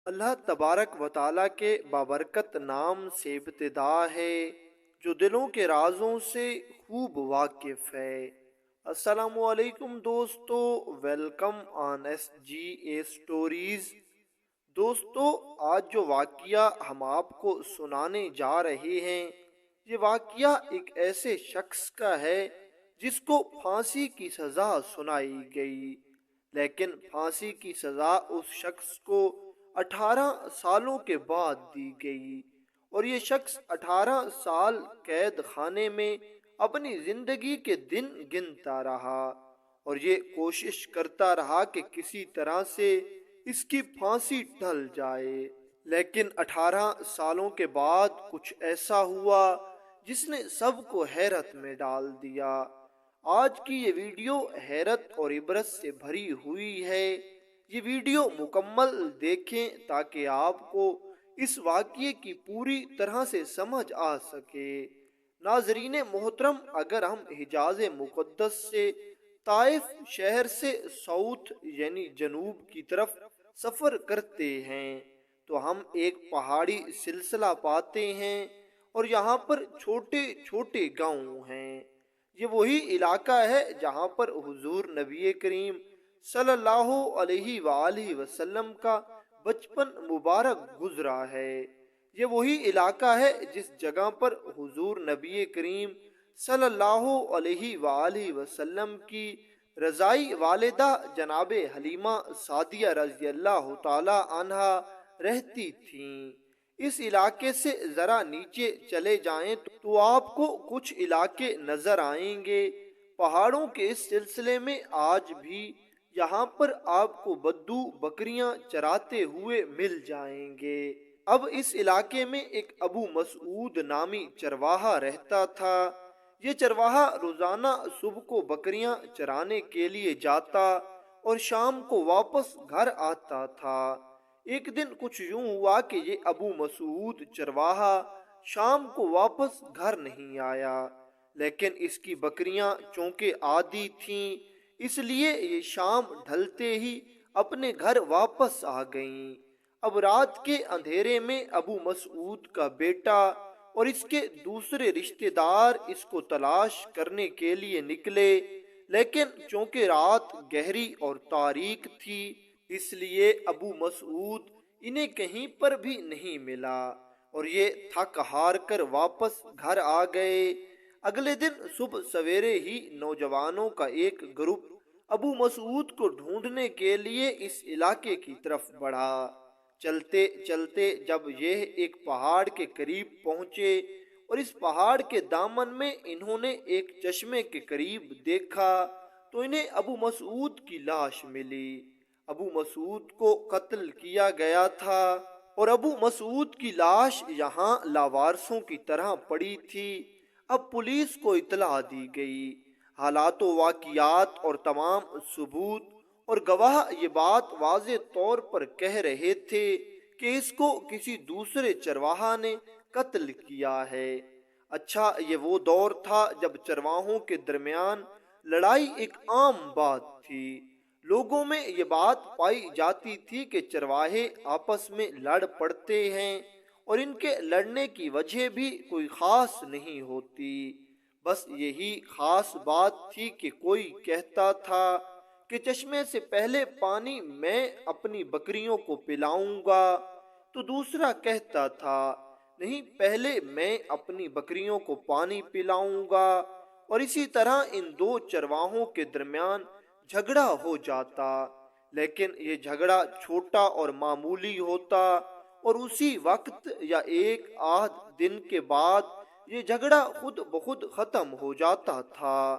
اللہ تبارک و تعالیٰ کے بابرکت نام سے ابتدا ہے جو دلوں کے رازوں سے خوب واقف ہے۔ السلام علیکم دوستو، welcome on S G A stories. دوستو، آج جو واقعہ ہم آپ کو سنانے جا رہے ہیں، یہ واقعہ ایک ایسے شخص کا ہے جس کو پھانسی کی سزا سنائی گئی، لیکن پھانسی کی سزا اس شخص کو 18 سالوں کے بعد دی گئی، اور یہ شخص 18 سال قید خانے میں اپنی زندگی کے دن گنتا رہا اور یہ کوشش کرتا رہا کہ کسی طرح سے اس کی پھانسی ٹل جائے۔ لیکن 18 سالوں کے بعد کچھ ایسا ہوا جس نے سب کو حیرت میں ڈال دیا۔ آج کی یہ ویڈیو حیرت اور عبرت سے بھری ہوئی ہے۔ یہ ویڈیو مکمل دیکھیں تاکہ آپ کو اس واقعے کی پوری طرح سے سمجھ آ سکے۔ ناظرین محترم، اگر ہم حجاز مقدس سے طائف شہر سے ساؤتھ یعنی جنوب کی طرف سفر کرتے ہیں تو ہم ایک پہاڑی سلسلہ پاتے ہیں اور یہاں پر چھوٹے چھوٹے گاؤں ہیں۔ یہ وہی علاقہ ہے جہاں پر حضور نبی کریم صلی اللہ علیہ وآلہ وسلم کا بچپن مبارک گزرا ہے۔ یہ وہی علاقہ ہے جس جگہ پر حضور نبی کریم صلی اللہ علیہ وآلہ وسلم کی رضائی والدہ جناب حلیمہ سعدیہ رضی اللہ تعالی عنہا رہتی تھیں۔ اس علاقے سے ذرا نیچے چلے جائیں تو آپ کو کچھ علاقے نظر آئیں گے۔ پہاڑوں کے اس سلسلے میں آج بھی یہاں پر آپ کو بدو بکریاں چراتے ہوئے مل جائیں گے۔ اب اس علاقے میں ایک ابو مسعود نامی چرواہا رہتا تھا۔ یہ چرواہا روزانہ صبح کو بکریاں چرانے کے لیے جاتا اور شام کو واپس گھر آتا تھا۔ ایک دن کچھ یوں ہوا کہ یہ ابو مسعود چرواہا شام کو واپس گھر نہیں آیا، لیکن اس کی بکریاں چونکہ عادی تھیں اس لیے یہ شام ڈھلتے ہی اپنے گھر واپس آ گئیں۔ اب رات کے اندھیرے میں ابو مسعود کا بیٹا اور اس کے دوسرے رشتہ دار اس کو تلاش کرنے کے لیے نکلے، لیکن چونکہ رات گہری اور تاریک تھی اس لیے ابو مسعود انہیں کہیں پر بھی نہیں ملا اور یہ تھک ہار کر واپس گھر آ گئے۔ اگلے دن صبح سویرے ہی نوجوانوں کا ایک گروپ ابو مسعود کو ڈھونڈنے کے لیے اس علاقے کی طرف بڑھا۔ چلتے چلتے جب یہ ایک پہاڑ کے قریب پہنچے اور اس پہاڑ کے دامن میں انہوں نے ایک چشمے کے قریب دیکھا تو انہیں ابو مسعود کی لاش ملی۔ ابو مسعود کو قتل کیا گیا تھا اور ابو مسعود کی لاش یہاں لاوارثوں کی طرح پڑی تھی۔ اب پولیس کو اطلاع دی گئی۔ حالات و واقعات اور تمام ثبوت اور گواہ یہ بات واضح طور پر کہہ رہے تھے کہ اس کو کسی دوسرے چرواہا نے قتل کیا ہے۔ اچھا، یہ وہ دور تھا جب چرواہوں کے درمیان لڑائی ایک عام بات تھی۔ لوگوں میں یہ بات پائی جاتی تھی کہ چرواہے آپس میں لڑ پڑتے ہیں اور ان کے لڑنے کی وجہ بھی کوئی خاص نہیں ہوتی، بس یہی خاص بات تھی کہ کوئی کہتا تھا کہ چشمے سے پہلے پانی میں اپنی بکریوں کو پلاؤں گا، تو دوسرا کہتا تھا نہیں، پہلے میں اپنی بکریوں کو پانی پلاؤں گا، اور اسی طرح ان دو چرواہوں کے درمیان جھگڑا ہو جاتا، لیکن یہ جھگڑا چھوٹا اور معمولی ہوتا اور اسی وقت یا ایک آدھ دن کے بعد یہ جھگڑا خود بخود ختم ہو جاتا تھا۔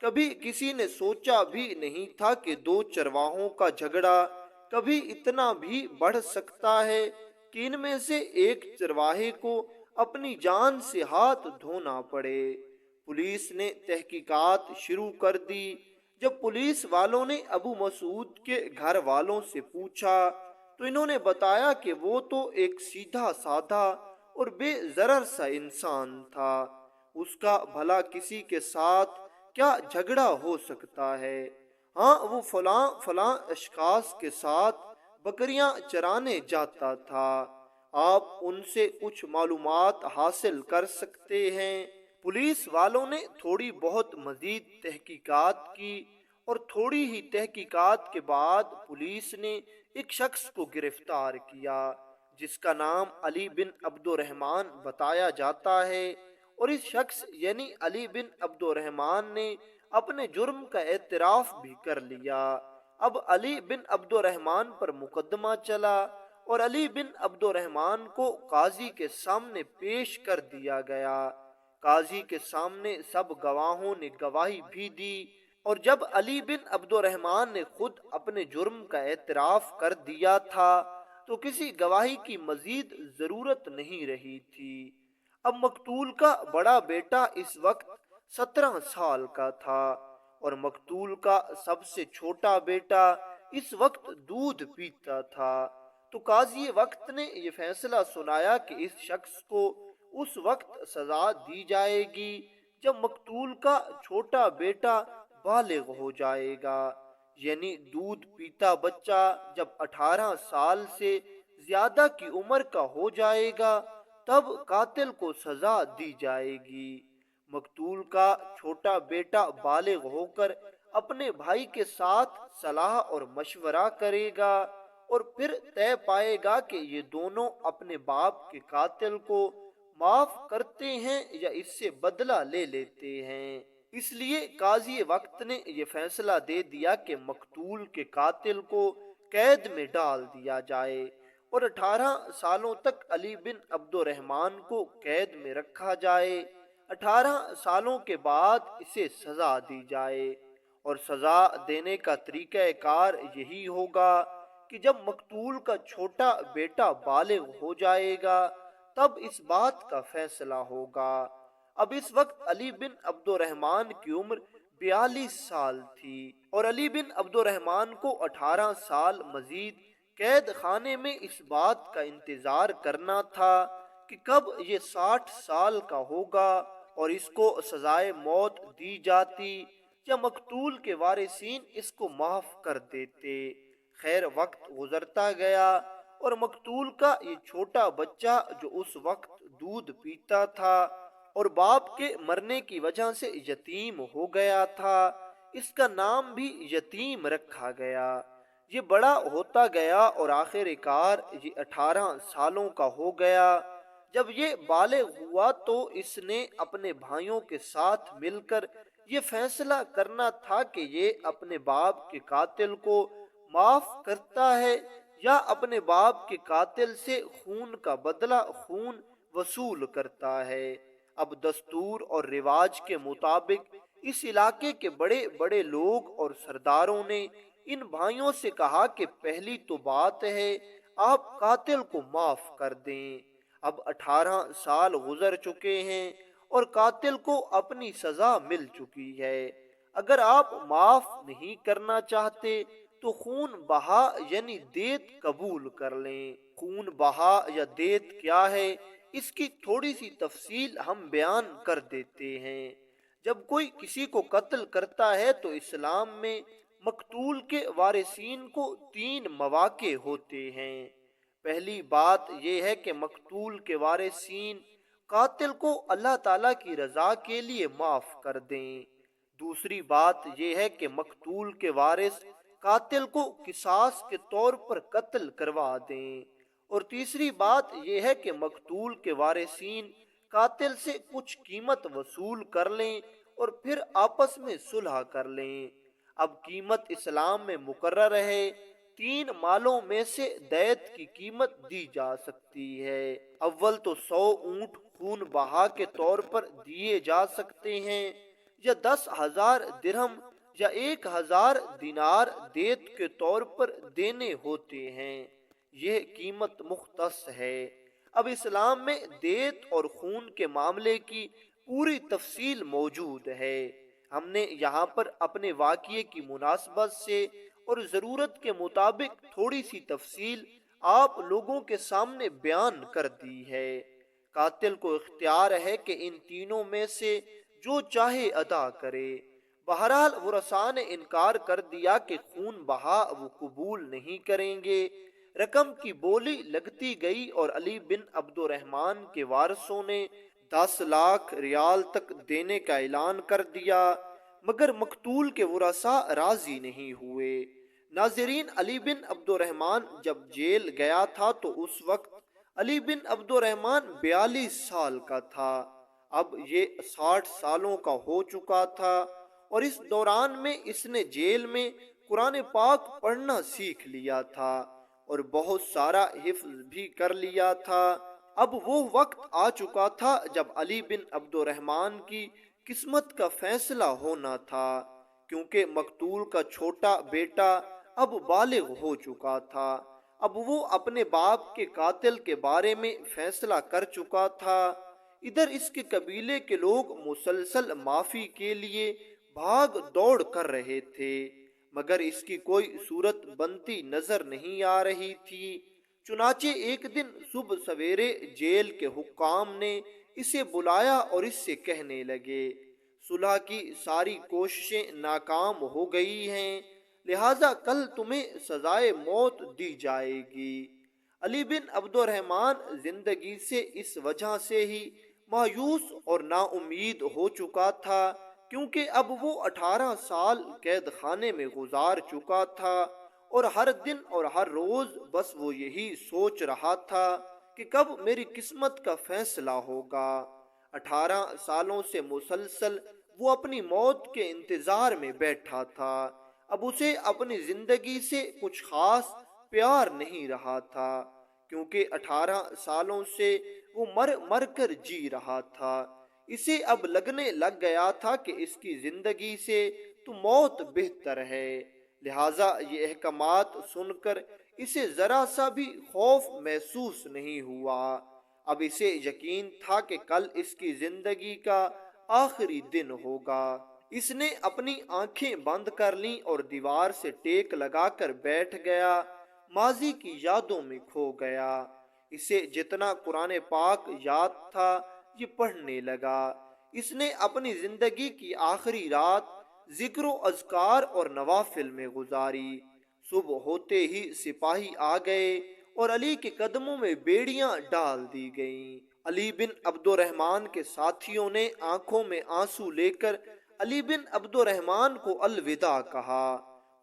کبھی کسی نے سوچا بھی نہیں تھا کہ دو چرواہوں کا جھگڑا کبھی اتنا بھی بڑھ سکتا ہے کہ ان میں سے ایک چرواہے کو اپنی جان سے ہاتھ دھونا پڑے۔ پولیس نے تحقیقات شروع کر دی۔ جب پولیس والوں نے ابو مسعود کے گھر والوں سے پوچھا تو انہوں نے بتایا کہ وہ تو ایک سیدھا سادہ اور بے ضرر سا انسان تھا، اس کا بھلا کسی کے ساتھ کیا جھگڑا ہو سکتا ہے؟ ہاں، وہ فلاں اشخاص کے ساتھ بکریاں چرانے جاتا تھا۔ آپ ان سے کچھ معلومات حاصل کر سکتے ہیں۔ پولیس والوں نے تھوڑی بہت مزید تحقیقات کی اور تھوڑی ہی تحقیقات کے بعد پولیس نے ایک شخص کو گرفتار کیا جس کا نام علی بن عبد الرحمن بتایا جاتا ہے، اور اس شخص یعنی علی بن عبد الرحمن نے اپنے جرم کا اعتراف بھی کر لیا۔ اب علی بن عبد الرحمن پر مقدمہ چلا اور علی بن عبد الرحمن کو قاضی کے سامنے پیش کر دیا گیا۔ قاضی کے سامنے سب گواہوں نے گواہی بھی دی، اور جب علی بن عبد الرحمن نے خود اپنے جرم کا اعتراف کر دیا تھا تو کسی گواہی کی مزید ضرورت نہیں رہی تھی۔ اب مقتول کا بڑا بیٹا اس وقت 17 سال کا تھا اور مقتول کا سب سے چھوٹا بیٹا اس وقت دودھ پیتا تھا۔ تو قاضی وقت نے یہ فیصلہ سنایا کہ اس شخص کو اس وقت سزا دی جائے گی جب مقتول کا چھوٹا بیٹا بالغ ہو جائے گا، یعنی دودھ پیتا بچہ جب 18 سال سے زیادہ کی عمر کا ہو جائے گا تب قاتل کو سزا دی جائے گی۔ مقتول کا چھوٹا بیٹا بالغ ہو کر اپنے بھائی کے ساتھ صلاح اور مشورہ کرے گا اور پھر طے پائے گا کہ یہ دونوں اپنے باپ کے قاتل کو معاف کرتے ہیں یا اس سے بدلہ لے لیتے ہیں۔ اس لیے قاضی وقت نے یہ فیصلہ دے دیا کہ مقتول کے قاتل کو قید میں ڈال دیا جائے اور 18 سالوں تک علی بن عبد الرحمن کو قید میں رکھا جائے۔ 18 سالوں کے بعد اسے سزا دی جائے، اور سزا دینے کا طریقہ کار یہی ہوگا کہ جب مقتول کا چھوٹا بیٹا بالغ ہو جائے گا تب اس بات کا فیصلہ ہوگا۔ اب اس وقت علی بن عبد الرحمن کی عمر 42 سال تھی اور علی بن عبد الرحمن کو 18 سال مزید قید خانے میں اس بات کا انتظار کرنا تھا کہ کب یہ 60 سال کا ہوگا اور اس کو سزائے موت دی جاتی یا مقتول کے وارثین اس کو معاف کر دیتے۔ خیر وقت گزرتا گیا اور مقتول کا یہ چھوٹا بچہ جو اس وقت دودھ پیتا تھا اور باپ کے مرنے کی وجہ سے یتیم ہو گیا تھا، اس کا نام بھی یتیم رکھا گیا۔ یہ بڑا ہوتا گیا اور آخر کار یہ 18 سالوں کا ہو گیا۔ جب یہ بالغ ہوا تو اس نے اپنے بھائیوں کے ساتھ مل کر یہ فیصلہ کرنا تھا کہ یہ اپنے باپ کے قاتل کو معاف کرتا ہے یا اپنے باپ کے قاتل سے خون کا بدلہ خون وصول کرتا ہے۔ اب دستور اور رواج کے مطابق اس علاقے کے بڑے بڑے لوگ اور سرداروں نے ان بھائیوں سے کہا کہ پہلی تو بات ہے آپ قاتل کو معاف کر دیں۔ اب 18 سال گزر چکے ہیں اور قاتل کو اپنی سزا مل چکی ہے۔ اگر آپ معاف نہیں کرنا چاہتے تو خون بہا یعنی دیت قبول کر لیں۔ خون بہا یا دیت کیا ہے اس کی تھوڑی سی تفصیل ہم بیان کر دیتے ہیں۔ جب کوئی کسی کو قتل کرتا ہے تو اسلام میں مقتول کے وارثین کو 3 مواقع ہوتے ہیں۔ پہلی بات یہ ہے کہ مقتول کے وارثین قاتل کو اللہ تعالیٰ کی رضا کے لیے معاف کر دیں۔ دوسری بات یہ ہے کہ مقتول کے وارث قاتل کو قصاص کے طور پر قتل کروا دیں، اور تیسری بات یہ ہے کہ مقتول کے وارثین قاتل سے کچھ قیمت وصول کر لیں اور پھر آپس میں صلح کر لیں۔ اب قیمت اسلام میں مقرر ہے، 3 مالوں میں سے دیت کی قیمت دی جا سکتی ہے۔ اول تو 100 اونٹ خون بہا کے طور پر دیے جا سکتے ہیں، یا 10,000 درہم یا 1,000 دینار دیت کے طور پر دینے ہوتے ہیں۔ یہ قیمت مختص ہے۔ اب اسلام میں دیت اور خون کے معاملے کی پوری تفصیل موجود ہے۔ ہم نے یہاں پر اپنے واقعے کی مناسبت سے اور ضرورت کے مطابق تھوڑی سی تفصیل آپ لوگوں کے سامنے بیان کر دی ہے۔ قاتل کو اختیار ہے کہ ان تینوں میں سے جو چاہے ادا کرے۔ بہرحال ورثاء نے انکار کر دیا کہ خون بہا وہ قبول نہیں کریں گے، رقم کی بولی لگتی گئی اور علی بن عبد الرحمن کے وارثوں نے 10 لاکھ ریال تک دینے کا اعلان کر دیا، مگر مقتول کے ورثاء راضی نہیں ہوئے۔ ناظرین، علی بن عبد الرحمن جب جیل گیا تھا تو اس وقت علی بن عبد الرحمن 42 سال کا تھا۔ اب یہ 60 سالوں کا ہو چکا تھا اور اس دوران میں اس نے جیل میں قرآن پاک پڑھنا سیکھ لیا تھا اور بہت سارا حفظ بھی کر لیا تھا۔ اب وہ وقت آ چکا تھا جب علی بن عبد الرحمن کی قسمت کا فیصلہ ہونا تھا، کیونکہ مقتول کا چھوٹا بیٹا اب بالغ ہو چکا تھا۔ اب وہ اپنے باپ کے قاتل کے بارے میں فیصلہ کر چکا تھا۔ ادھر اس کے قبیلے کے لوگ مسلسل معافی کے لیے بھاگ دوڑ کر رہے تھے، مگر اس کی کوئی صورت بنتی نظر نہیں آ رہی تھی۔ چنانچہ ایک دن صبح سویرے جیل کے حکام نے اسے بلایا اور اس سے کہنے لگے، صلح کی ساری کوششیں ناکام ہو گئی ہیں، لہٰذا کل تمہیں سزائے موت دی جائے گی۔ علی بن عبد الرحمن زندگی سے اس وجہ سے ہی مایوس اور نا امید ہو چکا تھا کیونکہ اب وہ 18 سال قید خانے میں گزار چکا تھا اور ہر دن اور ہر روز بس وہ یہی سوچ رہا تھا کہ کب میری قسمت کا فیصلہ ہوگا۔ 18 سالوں سے مسلسل وہ اپنی موت کے انتظار میں بیٹھا تھا۔ اب اسے اپنی زندگی سے کچھ خاص پیار نہیں رہا تھا، کیونکہ 18 سالوں سے وہ مر مر کر جی رہا تھا۔ اسے اب لگنے لگ گیا تھا کہ اس کی زندگی سے تو موت بہتر ہے، لہٰذا یہ احکامات سن کر اسے ذرا سا بھی خوف محسوس نہیں ہوا۔ اب اسے یقین تھا کہ کل اس کی زندگی کا آخری دن ہوگا۔ اس نے اپنی آنکھیں بند کر لیں اور دیوار سے ٹیک لگا کر بیٹھ گیا، ماضی کی یادوں میں کھو گیا۔ اسے جتنا قرآن پاک یاد تھا یہ پڑھنے لگا۔ اس نے اپنی زندگی کی آخری رات ذکر و اذکار اور نوافل میں گزاری۔ صبح ہوتے ہی سپاہی آ گئے اور علی کے قدموں میں بیڑیاں ڈال دی گئیں۔ علی بن عبد الرحمن کے ساتھیوں نے آنکھوں میں آنسو لے کر علی بن عبد الرحمن کو الوداع کہا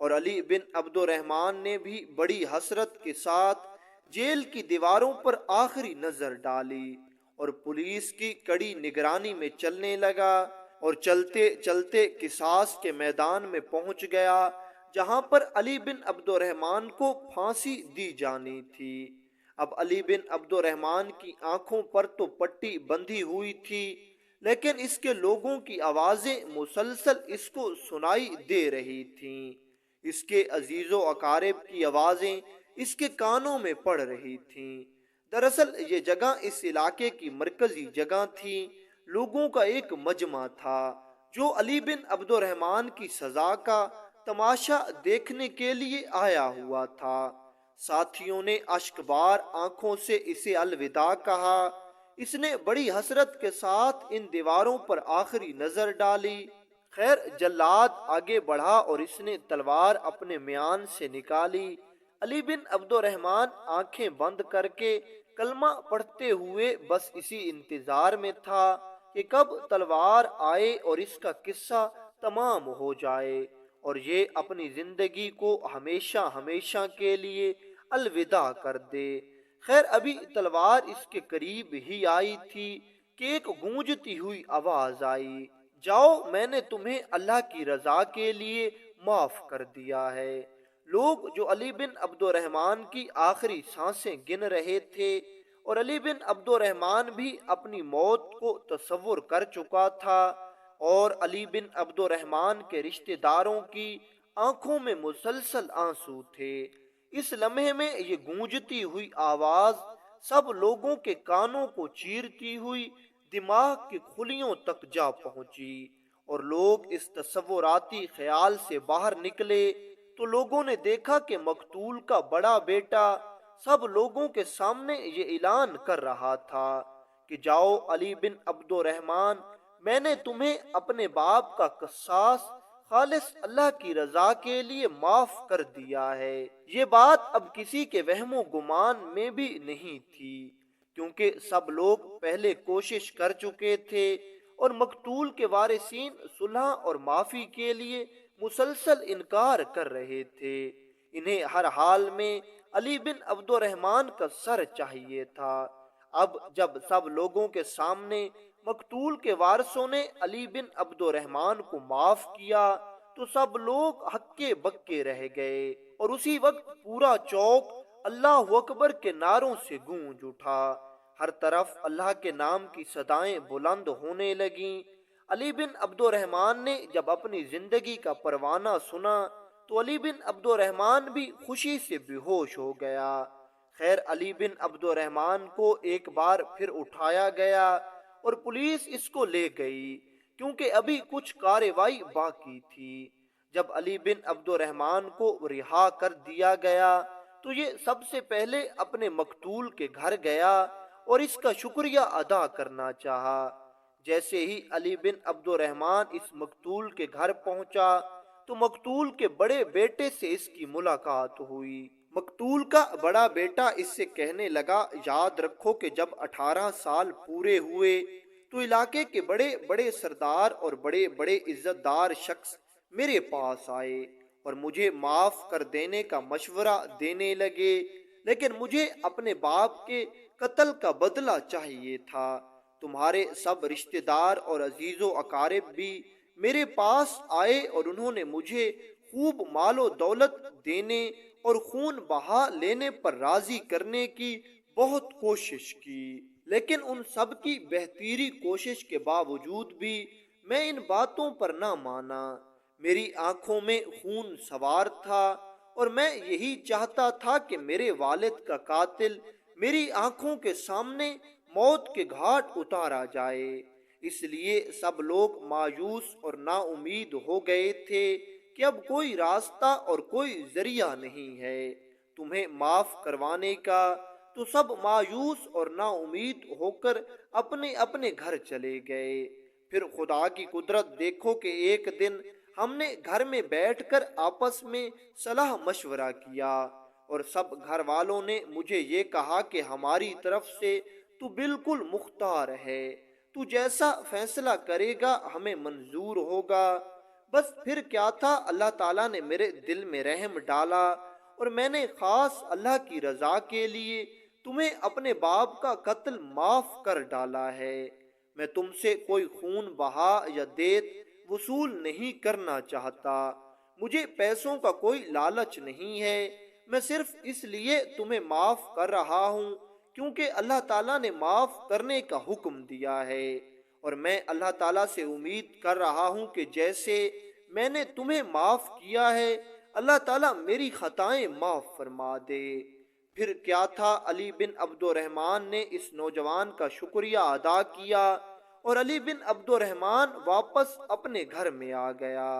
اور علی بن عبد الرحمن نے بھی بڑی حسرت کے ساتھ جیل کی دیواروں پر آخری نظر ڈالی اور پولیس کی کڑی نگرانی میں چلنے لگا اور چلتے چلتے قصاص کے میدان میں پہنچ گیا، جہاں پر علی بن عبد الرحمن کو پھانسی دی جانی تھی۔ اب علی بن عبد الرحمن کی آنکھوں پر تو پٹی بندھی ہوئی تھی، لیکن اس کے لوگوں کی آوازیں مسلسل اس کو سنائی دے رہی تھیں۔ اس کے عزیز و اقارب کی آوازیں اس کے کانوں میں پڑ رہی تھیں۔ دراصل یہ جگہ اس علاقے کی مرکزی جگہ تھی، لوگوں کا ایک مجمع تھا جو علی بن عبد الرحمن کی سزا کا تماشا دیکھنے کے لیے آیا ہوا تھا۔ ساتھیوں نے اشک بار آنکھوں سے اسے الوداع کہا۔ اس نے بڑی حسرت کے ساتھ ان دیواروں پر آخری نظر ڈالی۔ خیر، جلاد آگے بڑھا اور اس نے تلوار اپنے میان سے نکالی۔ علی بن عبد الرحمن آنکھیں بند کر کے کلمہ پڑھتے ہوئے بس اسی انتظار میں تھا کہ کب تلوار آئے اور اس کا قصہ تمام ہو جائے اور یہ اپنی زندگی کو ہمیشہ ہمیشہ کے لیے الوداع کر دے۔ خیر، ابھی تلوار اس کے قریب ہی آئی تھی کہ ایک گونجتی ہوئی آواز آئی، جاؤ، میں نے تمہیں اللہ کی رضا کے لیے معاف کر دیا ہے۔ لوگ جو علی بن عبد الرحمن کی آخری سانسیں گن رہے تھے اور علی بن عبد الرحمن بھی اپنی موت کو تصور کر چکا تھا اور علی بن عبد الرحمن کے رشتہ داروں کی آنکھوں میں مسلسل آنسو تھے، اس لمحے میں یہ گونجتی ہوئی آواز سب لوگوں کے کانوں کو چیرتی ہوئی دماغ کی خلیوں تک جا پہنچی اور لوگ اس تصوراتی خیال سے باہر نکلے تو لوگوں نے دیکھا کہ مقتول کا بڑا بیٹا سب لوگوں کے سامنے یہ اعلان کر رہا تھا کہ جاؤ علی بن عبد الرحمن، میں نے تمہیں اپنے باپ کا قصاص خالص اللہ کی رضا کے لیے معاف کر دیا ہے۔ یہ بات اب کسی کے وہم و گمان میں بھی نہیں تھی، کیونکہ سب لوگ پہلے کوشش کر چکے تھے اور مقتول کے وارثین صلح اور معافی کے لیے مسلسل انکار کر رہے تھے۔ انہیں ہر حال میں علی بن عبد الرحمن کا سر چاہیے تھا۔ اب جب سب لوگوں کے سامنے مقتول کے وارثوں نے علی بن عبد الرحمن کو معاف کیا تو سب لوگ ہکے بکے رہ گئے، اور اسی وقت پورا چوک اللہ اکبر کے نعروں سے گونج اٹھا۔ ہر طرف اللہ کے نام کی صدائیں بلند ہونے لگیں۔ علی بن عبد الرحمن نے جب اپنی زندگی کا پروانہ سنا تو علی بن عبد الرحمن بھی خوشی سے بے ہوش ہو گیا۔ خیر، علی بن عبد الرحمن کو ایک بار پھر اٹھایا گیا اور پولیس اس کو لے گئی، کیونکہ ابھی کچھ کارروائی باقی تھی۔ جب علی بن عبد الرحمن کو رہا کر دیا گیا تو یہ سب سے پہلے اپنے مقتول کے گھر گیا اور اس کا شکریہ ادا کرنا چاہا۔ جیسے ہی علی بن عبد الرحمن اس مقتول کے گھر پہنچا تو مقتول کے بڑے بیٹے سے اس کی ملاقات ہوئی۔ مقتول کا بڑا بیٹا اس سے کہنے لگا، یاد رکھو کہ جب 18 سال پورے ہوئے تو علاقے کے بڑے بڑے سردار اور بڑے بڑے عزت دار شخص میرے پاس آئے اور مجھے معاف کر دینے کا مشورہ دینے لگے، لیکن مجھے اپنے باپ کے قتل کا بدلہ چاہیے تھا۔ تمہارے سب رشتہ دار اور عزیز و اقارب بھی میرے پاس آئے اور انہوں نے مجھے خوب مال و دولت دینے اور خون بہا لینے پر راضی کرنے کی بہت کوشش کی، لیکن ان سب کی بہتری کوشش کے باوجود بھی میں ان باتوں پر نہ مانا۔ میری آنکھوں میں خون سوار تھا اور میں یہی چاہتا تھا کہ میرے والد کا قاتل میری آنکھوں کے سامنے موت کے گھاٹ اتارا جائے۔ اس لیے سب لوگ مایوس اور نا امید ہو گئے تھے کہ اب کوئی راستہ اور کوئی ذریعہ نہیں ہے تمہیں معاف کروانے کا۔ تو سب مایوس اور نا امید ہو کر اپنے اپنے گھر چلے گئے۔ پھر خدا کی قدرت دیکھو کہ ایک دن ہم نے گھر میں بیٹھ کر آپس میں صلاح مشورہ کیا اور سب گھر والوں نے مجھے یہ کہا کہ ہماری طرف سے تو بالکل مختار ہے، تو جیسا فیصلہ کرے گا ہمیں منظور ہوگا۔ بس پھر کیا تھا، اللہ تعالیٰ نے میرے دل میں رحم ڈالا اور میں نے خاص اللہ کی رضا کے لیے تمہیں اپنے باپ کا قتل معاف کر ڈالا ہے۔ میں تم سے کوئی خون بہا یا دیت وصول نہیں کرنا چاہتا، مجھے پیسوں کا کوئی لالچ نہیں ہے، میں صرف اس لیے تمہیں معاف کر رہا ہوں کیونکہ اللہ تعالیٰ نے معاف کرنے کا حکم دیا ہے، اور میں اللہ تعالیٰ سے امید کر رہا ہوں کہ جیسے میں نے تمہیں معاف کیا ہے اللہ تعالیٰ میری خطائیں معاف فرما دے۔ پھر کیا تھا، علی بن عبد الرحمن نے اس نوجوان کا شکریہ ادا کیا اور علی بن عبد الرحمن واپس اپنے گھر میں آ گیا۔